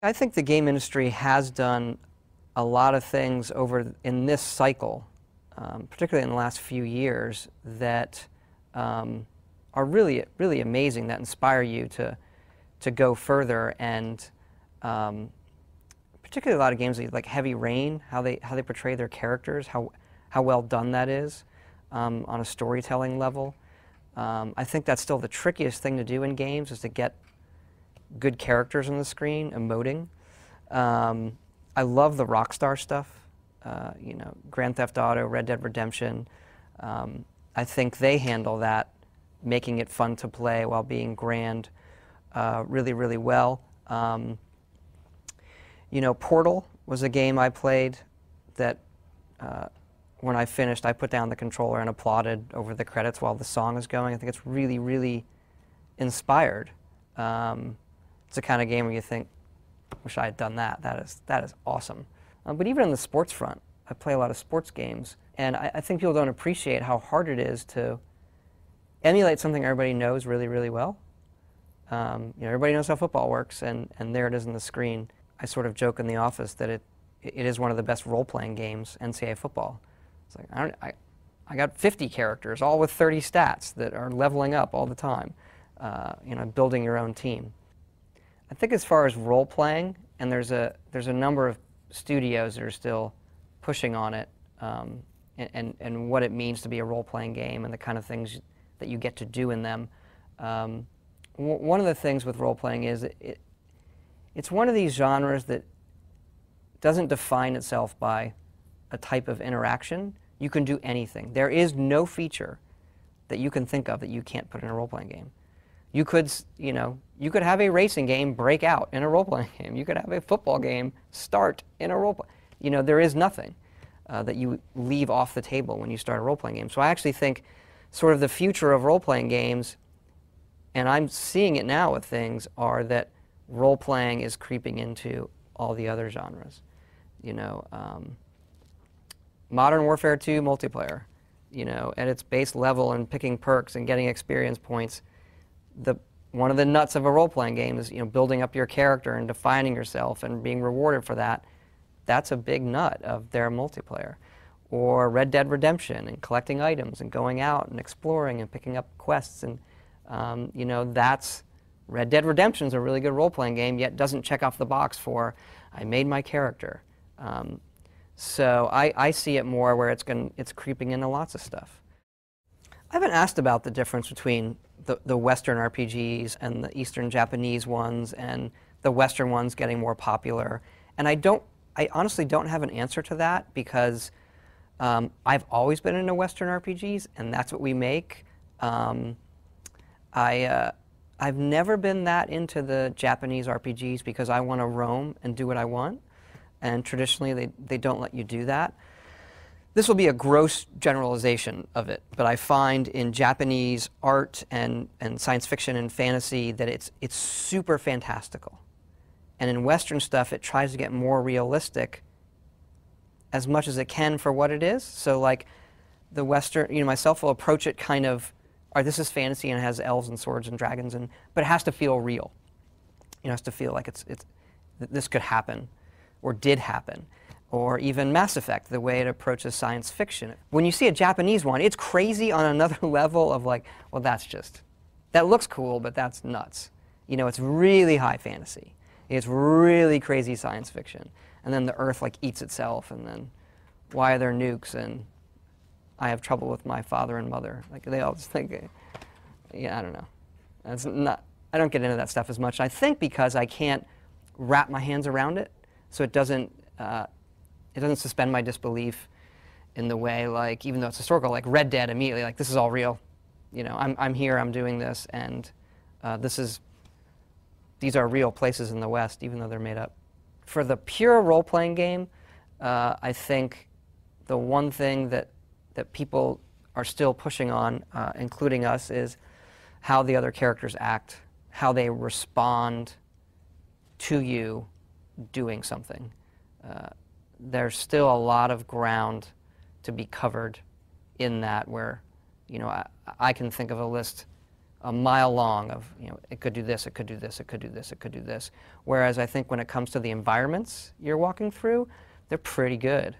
I think the game industry has done a lot of things in this cycle, particularly in the last few years, that are really, really amazing, that inspire you to go further. And particularly a lot of games like Heavy Rain, how they portray their characters, how well done that is on a storytelling level. I think that's still the trickiest thing to do in games, is to get good characters on the screen, emoting. I love the Rockstar stuff, you know, Grand Theft Auto, Red Dead Redemption. I think they handle that, making it fun to play while being grand, really, really well. You know, Portal was a game I played that when I finished, I put down the controller and applauded over the credits while the song is going. I think it's really, really inspired. It's the kind of game where you think, wish I had done that. That is awesome. But even on the sports front, I play a lot of sports games, and I think people don't appreciate how hard it is to emulate something everybody knows really, really well. You know, everybody knows how football works, and there it is on the screen. I sort of joke in the office that it is one of the best role-playing games, NCAA football. It's like, I got 50 characters, all with 30 stats that are leveling up all the time, you know, building your own team. I think as far as role-playing, and there's a number of studios that are still pushing on it, and what it means to be a role-playing game and the kind of things that you get to do in them. One of the things with role-playing is it's one of these genres that doesn't define itself by a type of interaction. You can do anything. There is no feature that you can think of that you can't put in a role-playing game. You could, you know, you could have a racing game break out in a role-playing game. You could have a football game start in a role-play. You know, there is nothing that you leave off the table when you start a role-playing game. So I actually think sort of the future of role-playing games, and I'm seeing it now with things, are that role-playing is creeping into all the other genres. You know, Modern Warfare 2 multiplayer, you know, at its base level and picking perks and getting experience points. One of the nuts of a role-playing game is, you know, building up your character and defining yourself and being rewarded for that. That's a big nut of their multiplayer. Or Red Dead Redemption and collecting items and going out and exploring and picking up quests. And, you know, Red Dead Redemption is a really good role-playing game, yet doesn't check off the box for, I made my character. So I see it more where it's creeping into lots of stuff. I haven't asked about the difference between the Western RPGs and the Eastern Japanese ones and the Western ones getting more popular. And I honestly don't have an answer to that, because I've always been into Western RPGs, and that's what we make. I've never been that into the Japanese RPGs because I want to roam and do what I want, and traditionally they don't let you do that. This will be a gross generalization of it, but I find in Japanese art and science fiction and fantasy that it's super fantastical. And in Western stuff, it tries to get more realistic as much as it can for what it is. So like the Western, you know, myself will approach it kind of, all right, this is fantasy and it has elves and swords and dragons, but it has to feel real. You know, it has to feel like this could happen or did happen. Or even Mass Effect, the way it approaches science fiction. When you see a Japanese one, it's crazy on another level of like, well, that looks cool, but that's nuts. You know, it's really high fantasy. It's really crazy science fiction. And then the Earth like eats itself, and then why are there nukes? And I have trouble with my father and mother. Like they all just think, yeah, I don't know. I don't get into that stuff as much. I think because I can't wrap my hands around it, so it doesn't suspend my disbelief in the way, like, even though it's historical, like Red Dead immediately, like, this is all real. You know, I'm here, I'm doing this, and these are real places in the West, even though they're made up. For the pure role-playing game, I think the one thing that people are still pushing on, including us, is how the other characters act, how they respond to you doing something. There's still a lot of ground to be covered in that, where, you know, I can think of a list a mile long of, you know, it could do this, it could do this, it could do this, it could do this. Whereas I think when it comes to the environments you're walking through, they're pretty good.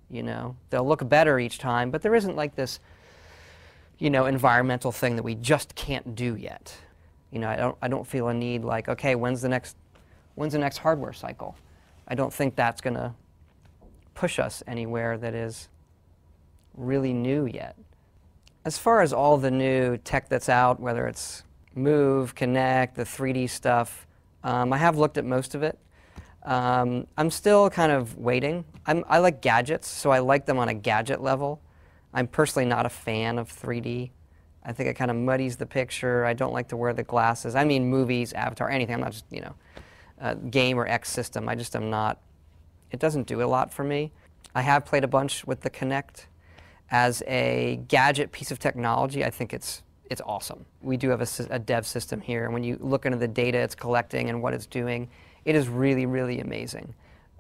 You know, they'll look better each time, but there isn't like this, you know, environmental thing that we just can't do yet. You know, I don't feel a need like, okay, when's the next hardware cycle? I don't think that's going to push us anywhere that is really new yet. As far as all the new tech that's out, whether it's Move, Connect, the 3D stuff, I have looked at most of it. I'm still kind of waiting. I like gadgets, so I like them on a gadget level. I'm personally not a fan of 3D. I think it kind of muddies the picture. I don't like to wear the glasses. I mean, movies, Avatar, anything. I'm not just, you know, game or X system. I just am not, it doesn't do a lot for me. I have played a bunch with the Kinect. As a gadget piece of technology, I think it's awesome. We do have a dev system here, and when you look into the data it's collecting and what it's doing, it is really, really amazing.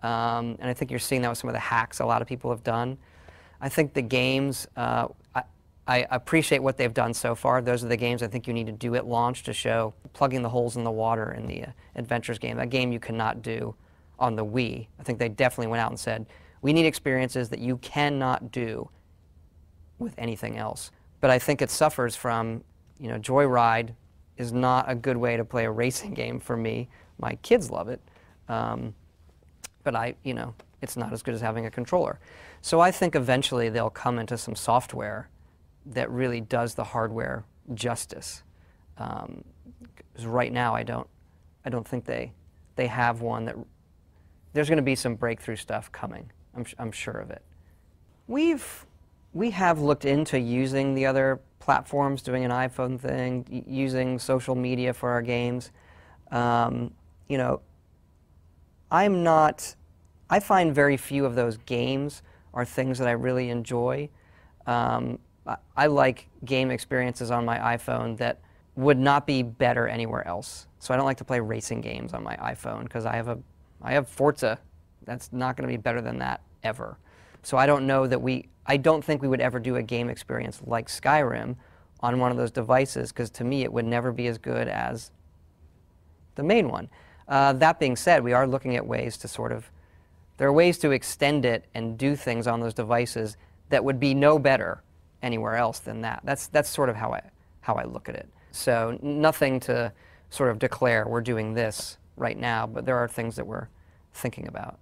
And I think you're seeing that with some of the hacks a lot of people have done. I think the games, I appreciate what they've done so far. Those are the games I think you need to do at launch to show plugging the holes in the water in the Adventures game. That game you cannot do on the Wii. I think they definitely went out and said, we need experiences that you cannot do with anything else. But I think it suffers from, you know, Joyride is not a good way to play a racing game for me. My kids love it, but you know, it's not as good as having a controller. So I think eventually they'll come into some software that really does the hardware justice. 'Cause right now I don't think they have one that. There's going to be some breakthrough stuff coming. I'm sure of it. We have looked into using the other platforms, doing an iPhone thing, using social media for our games. You know, I find very few of those games are things that I really enjoy. I like game experiences on my iPhone that would not be better anywhere else. So I don't like to play racing games on my iPhone because I have Forza. That's not going to be better than that ever. So I don't know that I don't think we would ever do a game experience like Skyrim on one of those devices, because to me it would never be as good as the main one. That being said, we are looking at ways to there are ways to extend it and do things on those devices that would be no better anywhere else than that. That's sort of how I look at it. So nothing to sort of declare we're doing this right now, but there are things that we're thinking about.